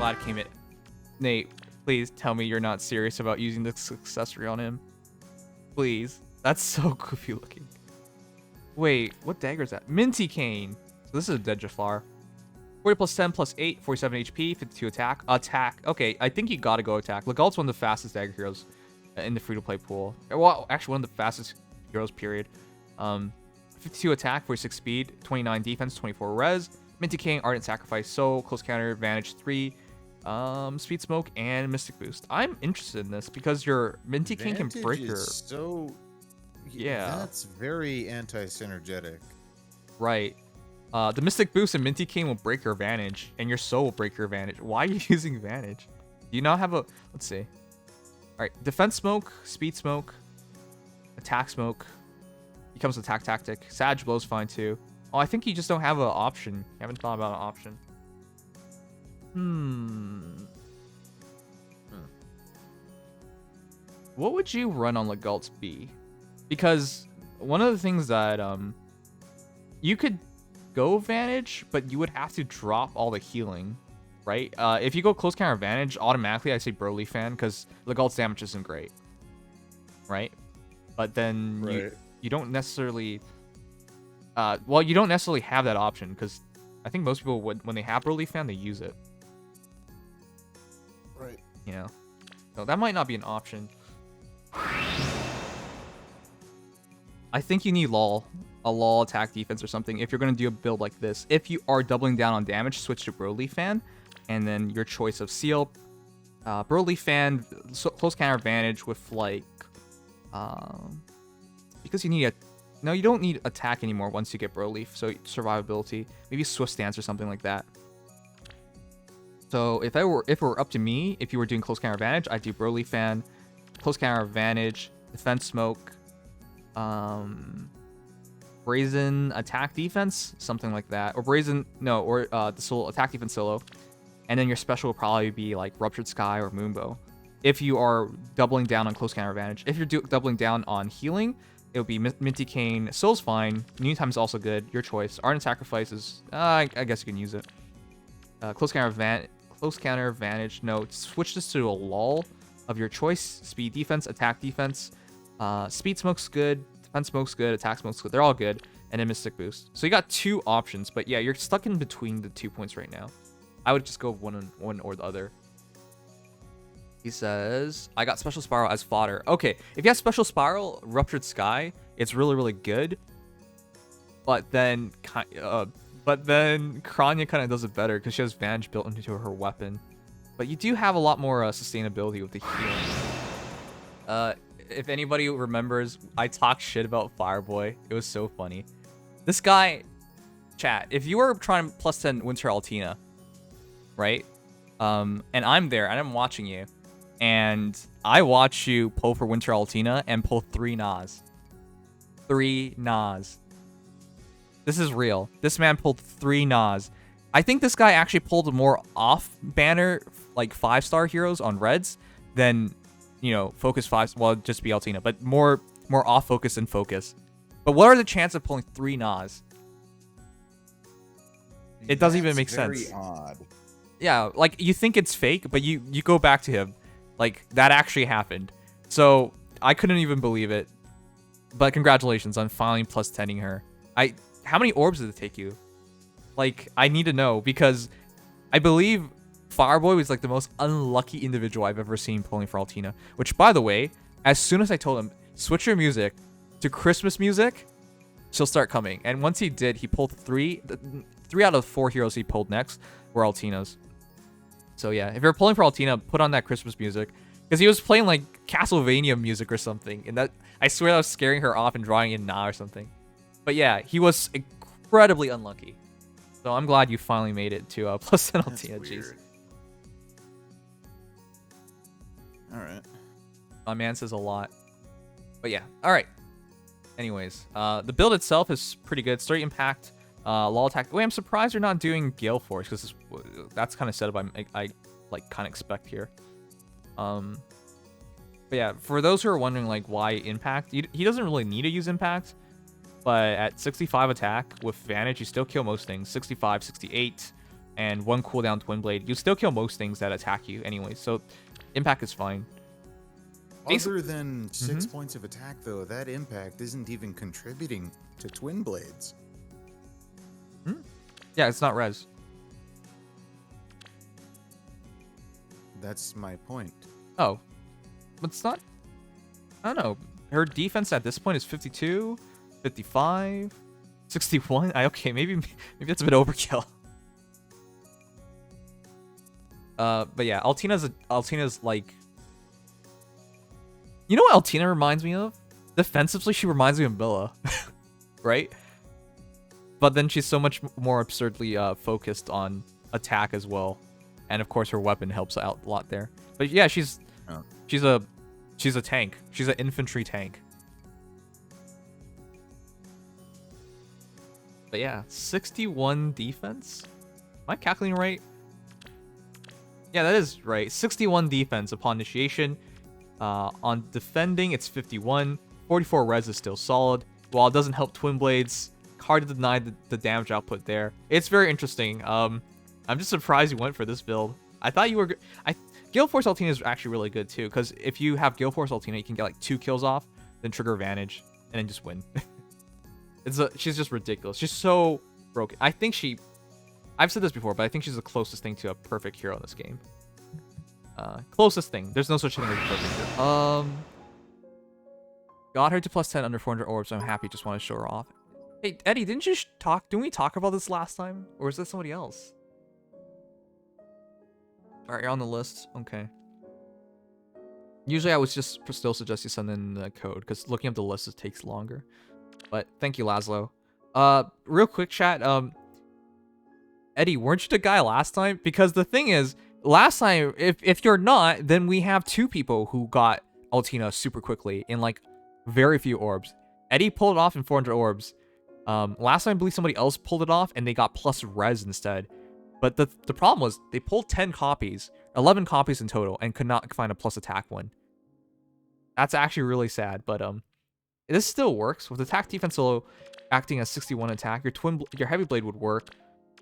glad it came in. Nate, please tell me you're not serious about using this accessory on him. Please. That's so goofy looking. Wait, what dagger is that? Minty Kane. So this is a dead Jafar. 40 plus 10 plus 8, 47 HP, 52 attack. Attack. Okay, I think you gotta go attack. Legault's one of the fastest dagger heroes in the free-to-play pool. Well, actually one of the fastest heroes, period. 52 attack, 46 speed, 29 defense, 24 res. Minty Kane, Ardent Sacrifice, Soul, Close Counter, Advantage 3, Speed Smoke, and Mystic Boost. I'm interested in this because your Minty Kane can break her. So, yeah. That's very anti-synergetic. Right. The Mystic Boost and Minty Kane will break your Advantage, and your Soul will break your Advantage. Why are you using Advantage? Do you not have a... Let's see. Alright, Defense Smoke, Speed Smoke, Attack Smoke. Becomes Attack Tactic. Sag Blow's fine too. Oh, I think you just don't have an option. You haven't thought about an option. What would you run on Legault's B? Because one of the things that you could go Advantage, but you would have to drop all the healing, right? If you go Close Counter Advantage, automatically I say Broly Fan because Legault's damage isn't great, right? But then you don't necessarily... well, you don't necessarily have that option because I think most people would, when they have Broly Fan, they use it. Right. You know? So that might not be an option. I think you need LOL. A LOL attack defense or something if you're going to do a build like this. If you are doubling down on damage, switch to Broly Fan. And then your choice of Seal. Broly Fan, Close Counter Advantage with like... because you need a... No, you don't need attack anymore once you get Broly. So survivability. Maybe Swift Stance or something like that. So if it were up to me, if you were doing Close Counter Advantage, I'd do Broly Fan, Close Counter Advantage, Defense Smoke, Brazen Attack Defense, something like that. Or Brazen, no, or the Soul Attack Defense solo. And then your special will probably be like Ruptured Sky or Moonbow. If you are doubling down on Close Counter Advantage. If you're doubling down on healing, it would be Minty Kane. Soul's fine. Noontime's also good. Your choice. Ardent Sacrifice is, I guess you can use it. Close Counter Advantage. No, switch this to a LOL of your choice. Speed Defense, Attack Defense. Speed Smoke's good. Defense Smoke's good. Attack Smoke's good. They're all good. And then Mystic Boost. So you got two options. But yeah, you're stuck in between the 2 points right now. I would just go one or the other. He says, I got Special Spiral as fodder. Okay, if you have Special Spiral, Ruptured Sky, it's really, really good. But then Kranya kind of does it better because she has Vanish built into her weapon. But you do have a lot more sustainability with the healing. If anybody remembers, I talked shit about Fireboy. It was so funny. This guy, chat, if you were trying to plus 10 Winter Altina, right? And I'm there and I'm watching you. And I watch you pull for Winter Altina and pull 3 Nas. 3 Nas. This is real. This man pulled 3 Nas. I think this guy actually pulled more off-banner, like 5-star heroes on Reds than, you know, Focus 5, well, just be Altina, but more off-focus than Focus. But what are the chances of pulling 3 Nas? It doesn't even make sense. Very odd. Yeah, like, you think it's fake, but you go back to him. Like, that actually happened. So, I couldn't even believe it. But congratulations on finally plus 10ing her. How many orbs did it take you? Like, I need to know, because I believe Fireboy was, like, the most unlucky individual I've ever seen pulling for Altina. Which, by the way, as soon as I told him, switch your music to Christmas music, she'll start coming. And once he did, he pulled 3 out of 4 heroes he pulled next were Altinas. So yeah, if you're pulling for Altina, put on that Christmas music. Because he was playing like Castlevania music or something. And that, I swear that was scaring her off and drawing in Na or something. But yeah, he was incredibly unlucky. So I'm glad you finally made it to plus 10 Altina. Jeez. Alright. My man says a lot. But yeah, alright. Anyways, the build itself is pretty good. Sturdy Impact. Law attack. Wait, I'm surprised you're not doing Gale Force because that's kind of set up. I like kind of expect here. But yeah, for those who are wondering like why Impact, he doesn't really need to use Impact, but at 65 attack with Vantage, you still kill most things. 65, 68, and 1 cooldown Twin Blade, you still kill most things that attack you anyway. So impact is fine. Other than 6 points of attack, though, that impact isn't even contributing to Twin Blades. Yeah, it's not res. That's my point. Oh, but it's not. I don't know. Her defense at this point is 52, 55, 61. Okay, maybe that's a bit overkill. But yeah, Altina's like, you know what Altina reminds me of? Defensively, she reminds me of Milla, right? But then she's so much more absurdly focused on attack as well, and of course her weapon helps out a lot there. But yeah, she's a tank. She's an infantry tank. But yeah, 61 defense. Am I calculating right? Yeah, that is right. 61 defense upon initiation. On defending, it's 51. 44 res is still solid. While it doesn't help Twin Blades, hard to deny the damage output there. It's very interesting. I'm just surprised you went for this build. I thought you were... Gale Force Altina is actually really good too, because if you have Gale Force Altina, you can get like 2 kills off, then trigger advantage, and then just win. She's just ridiculous. She's so broken. I think I've said this before, but I think she's the closest thing to a perfect hero in this game. Closest thing. There's no such thing as a perfect hero. Got her to +10 under 400 orbs. I'm happy. Just want to show her off. Hey, Eddie, didn't we talk about this last time? Or is that somebody else? Alright, you're on the list. Okay. Usually I would just still suggest you send in the code, because looking up the list takes longer. But thank you, Laszlo. Real quick, chat. Eddie, weren't you the guy last time? Because the thing is, last time, if you're not, then we have 2 people who got Altina super quickly in like very few orbs. Eddie pulled it off in 400 orbs. Last time I believe somebody else pulled it off and they got plus res instead. But the problem was they pulled 10 copies, 11 copies in total, and could not find a plus attack one. That's actually really sad, but this still works. With attack defense solo acting as 61 attack, your heavy blade would work.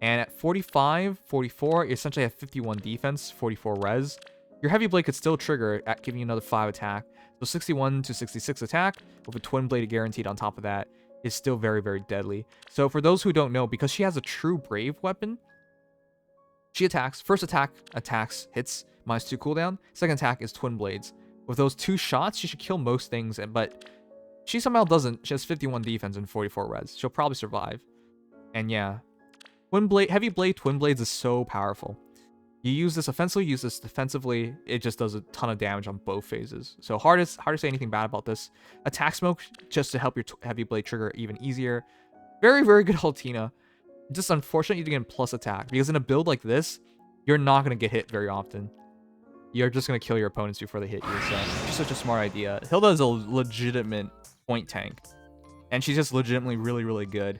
And at 45, 44, you essentially have 51 defense, 44 res. Your heavy blade could still trigger at giving you another 5 attack. So 61 to 66 attack with a twin blade guaranteed on top of that is still very, very deadly. So for those who don't know, because she has a true brave weapon, she attacks. First attack attacks, hits, -2 cooldown. Second attack is twin blades. With those 2 shots, she should kill most things, but she somehow doesn't. She has 51 defense and 44 res. She'll probably survive. And yeah, heavy blade twin blades is so powerful. You use this offensively, use this defensively. It just does a ton of damage on both phases. So hard to say anything bad about this. Attack smoke just to help your heavy blade trigger even easier. Very, very good Altina. Just unfortunate you didn't get plus attack, because in a build like this, you're not going to get hit very often. You're just going to kill your opponents before they hit you. So it's just such a smart idea. Hilda is a legitimate point tank, and she's just legitimately really, really good.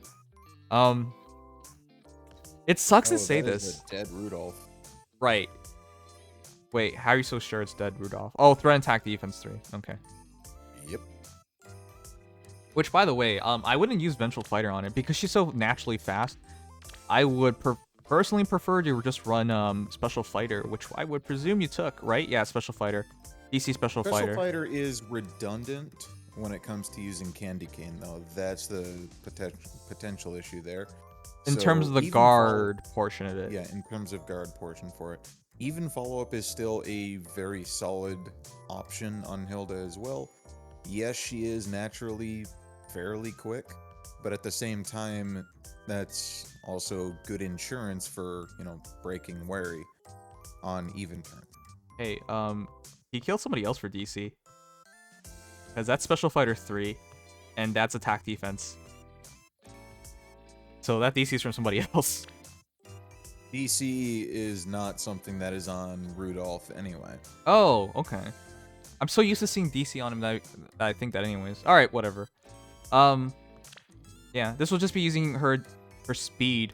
It sucks to say this. Dead Rudolph. Right. Wait, how are you so sure it's dead Rudolph? Oh, threat attack defense 3. Okay. Yep. Which, by the way, I wouldn't use Vengeful Fighter on it because she's so naturally fast. I would personally prefer to just run Special Fighter, which I would presume you took, right? Yeah, Special Fighter. DC Special Fighter. Special Fighter is redundant when it comes to using Candy Cane, though. That's the potential issue there. In terms of the guard portion of it. Yeah, in terms of guard portion for it. Even follow-up is still a very solid option on Hilda as well. Yes, she is naturally fairly quick, but at the same time, that's also good insurance for, you know, breaking wary on even turn. Hey, he killed somebody else for DC. Because that's Special Fighter 3, and that's attack defense. So that DC is from somebody else. DC is not something that is on Rudolph anyway. Oh, okay. I'm so used to seeing DC on him that I think that anyways. Alright, whatever. Yeah, this will just be using her speed.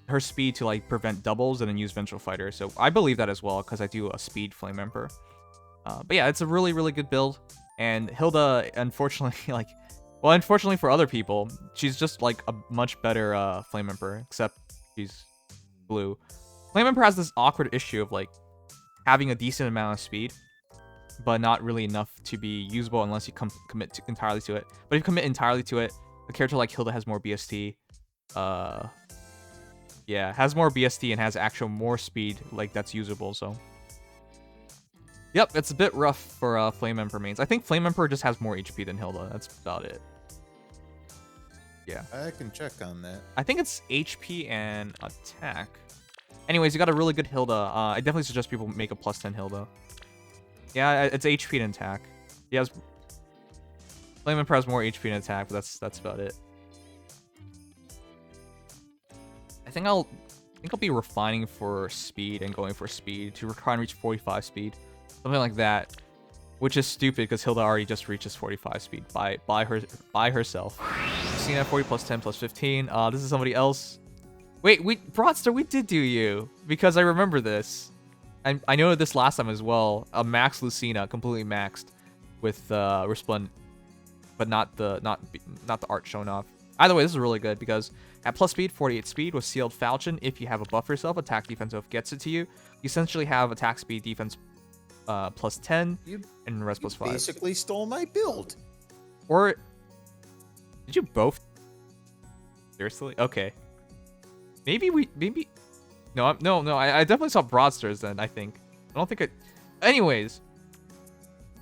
Her speed to like prevent doubles and then use Vengeful Fighter. So I believe that as well, because I do a speed Flame Emperor. But yeah, it's a really, really good build. And Hilda, unfortunately, well, unfortunately for other people, she's just like a much better Flame Emperor, except she's blue. Flame Emperor has this awkward issue of like having a decent amount of speed, but not really enough to be usable unless you commit entirely to it. But if you commit entirely to it, a character like Hilda has more BST. Yeah, has more BST and has actual more speed, like that's usable. So, yep, it's a bit rough for Flame Emperor mains. I think Flame Emperor just has more HP than Hilda. That's about it. Yeah, I can check on that. I think it's HP and attack. Anyways, you got a really good Hilda. I definitely suggest people make a +10 Hilda. Yeah, it's HP and attack. He has Flame Emperor has more HP and attack, but that's about it. I think I'll be refining for speed and going for speed to try and reach 45 speed, something like that. Which is stupid because Hilda already just reaches 45 speed by herself. Lucina 40 + 10 + 15. This is somebody else. Wait, Broadster, we did do you because I remember this. I know this last time as well. A max Lucina, completely maxed with Resplendent, but not the art shown off. Either way, this is really good because at plus speed, 48 speed with Sealed Falchion, if you have a buff for yourself, attack defense buff gets it to you. You essentially have attack speed defense plus 10 and res plus 5. Basically stole my build. Or did you both? Seriously? Okay. Maybe no, I definitely saw Broadsters then, I think. I don't think it. Anyways,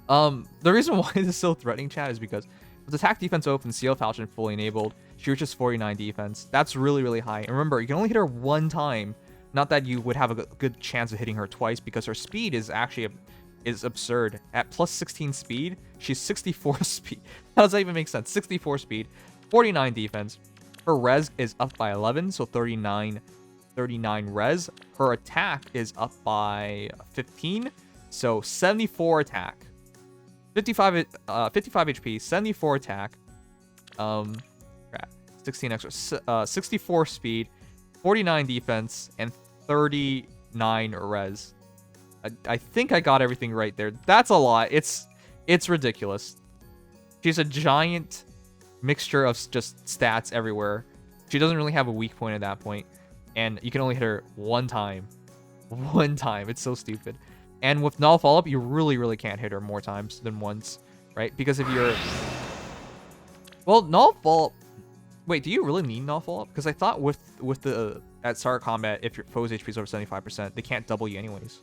the reason why this is so threatening, chat, is because with attack defense open, Sealed Falchion fully enabled, she reaches 49 defense. That's really, really high. And remember, you can only hit her one time. Not that you would have a good chance of hitting her twice, because her speed is actually absurd. At plus 16 speed, she's 64 speed. How does that even make sense? 64 speed, 49 defense. Her res is up by 11, so 39 res. Her attack is up by 15, so 74 attack. 55 HP, 74 attack. Crap, 16 extra. 64 speed, 49 defense, and 39 res. I think I got everything right there. That's a lot. It's ridiculous. She's a giant mixture of just stats everywhere. She doesn't really have a weak point at that point, and you can only hit her one time. One time. It's so stupid. And with null follow-up, you really can't hit her more times than once, right? Because if you're... Well, null follow-up... Wait, do you really need null follow-up? Because I thought with the... At start of combat, if your foe's HP is over 75%, they can't double you anyways.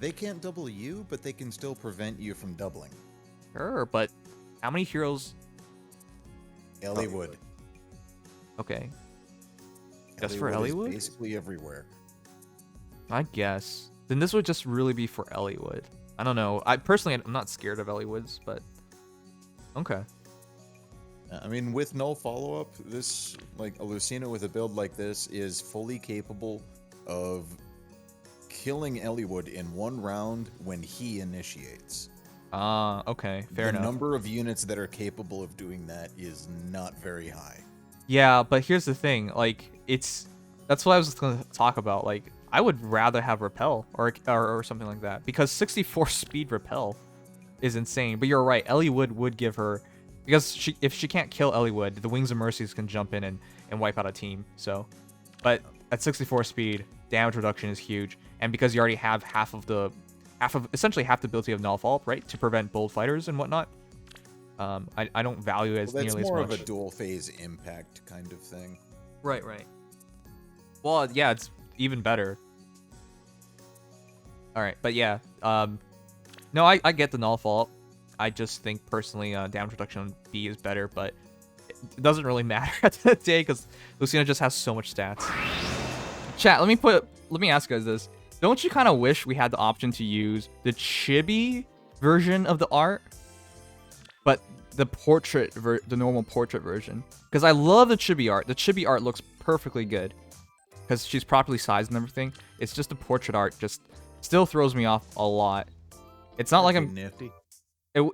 They can't double you, but they can still prevent you from doubling. Sure, but how many heroes... Ellie would. Okay. Just for Ellie would? Basically everywhere. I guess. Then this would just really be for Elliewood. I don't know. I'm not scared of Ellywoods, but okay. I mean, with no follow-up, this, like, a Lucina with a build like this is fully capable of killing Elliewood in one round when he initiates. Okay. Fair enough. The number of units that are capable of doing that is not very high. Yeah, but here's the thing. Like, that's what I was going to talk about. Like, I would rather have Repel or something like that, because 64 speed Repel is insane. But you're right, Elliewood would give her, because if she can't kill Elliewood, the Wings of Mercies can jump in and wipe out a team. So, but at 64 speed, damage reduction is huge, and because you already have essentially half the ability of null follow-up, right, to prevent bold fighters and whatnot. I don't value it as nearly as much. That's more of a dual phase impact kind of thing. Right. Well, yeah, it's even better. All right, but yeah, no, I get the null follow-up. I just think personally, damage reduction on B is better, but it doesn't really matter at the end of the day because Lucina just has so much stats. Chat, let me ask you guys this: don't you kind of wish we had the option to use the chibi version of the art, but the normal portrait version? Because I love the chibi art. The chibi art looks perfectly good because she's properly sized and everything. It's just the portrait art just still throws me off a lot. It's not like I'm nifty.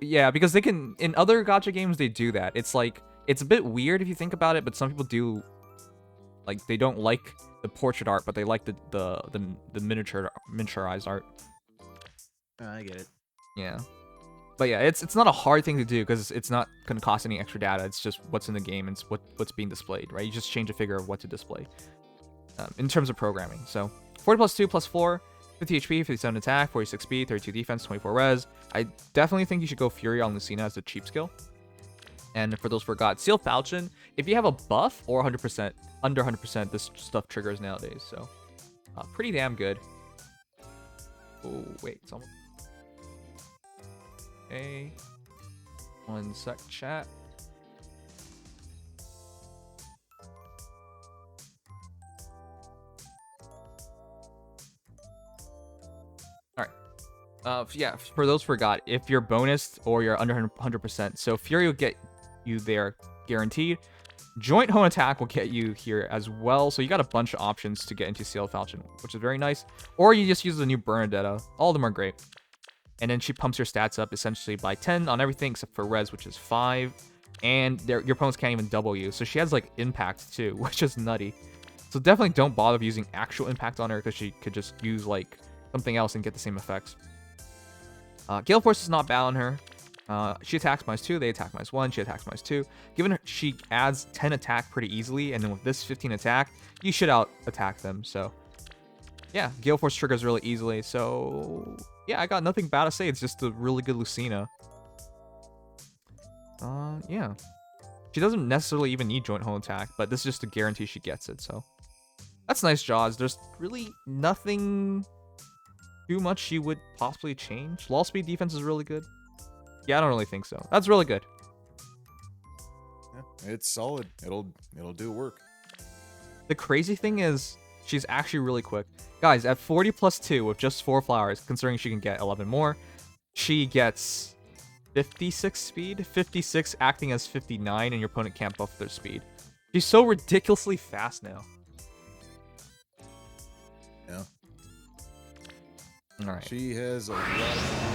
Yeah, because they can, in other gacha games they do that. It's like, it's a bit weird if you think about it, but some people do, like, they don't like the portrait art, but they like the miniaturized art. I get it. Yeah. But yeah, it's not a hard thing to do because it's not gonna cost any extra data. It's just what's in the game and it's what's being displayed, right? You just change a figure of what to display in terms of programming. So 40 plus 2 plus 4, 50 HP, 57 attack, 46 speed, 32 defense, 24 res. I definitely think you should go Fury on Lucina as a cheap skill. And for those forgot, Seal Falchion, if you have a buff or 100%, under 100%, this stuff triggers nowadays. So, pretty damn good. Oh, wait, it's almost... Okay. 1 sec, chat. Yeah, for those forgot, if you're bonused or you're under 100%, so Fury will get you there guaranteed. Joint Hone Attack will get you here as well, so you got a bunch of options to get into Seal Falchion, which is very nice. Or you just use the new Bernadetta. All of them are great. And then she pumps your stats up essentially by 10 on everything except for res, which is 5. And your opponents can't even double you, so she has like impact too, which is nutty. So definitely don't bother using actual impact on her because she could just use like something else and get the same effects. Gale Force is not bad on her. She attacks -2, they attack -1, she attacks -2. Given her, she adds 10 attack pretty easily, and then with this 15 attack, you should out attack them. So yeah, Gale Force triggers really easily. So yeah, I got nothing bad to say. It's just a really good Lucina. Yeah. She doesn't necessarily even need Joint Home Attack, but this is just a guarantee she gets it. So that's nice, Jaws. There's really nothing too much she would possibly change. Law speed defense is really good. Yeah, I don't really think so. That's really good. Yeah, it's solid. It'll do work. The crazy thing is she's actually really quick. Guys, at 40 plus 2 with just 4 flowers, considering she can get 11 more, she gets 56 speed, 56 acting as 59, and your opponent can't buff their speed. She's so ridiculously fast now. Yeah. All right. She has a lot of...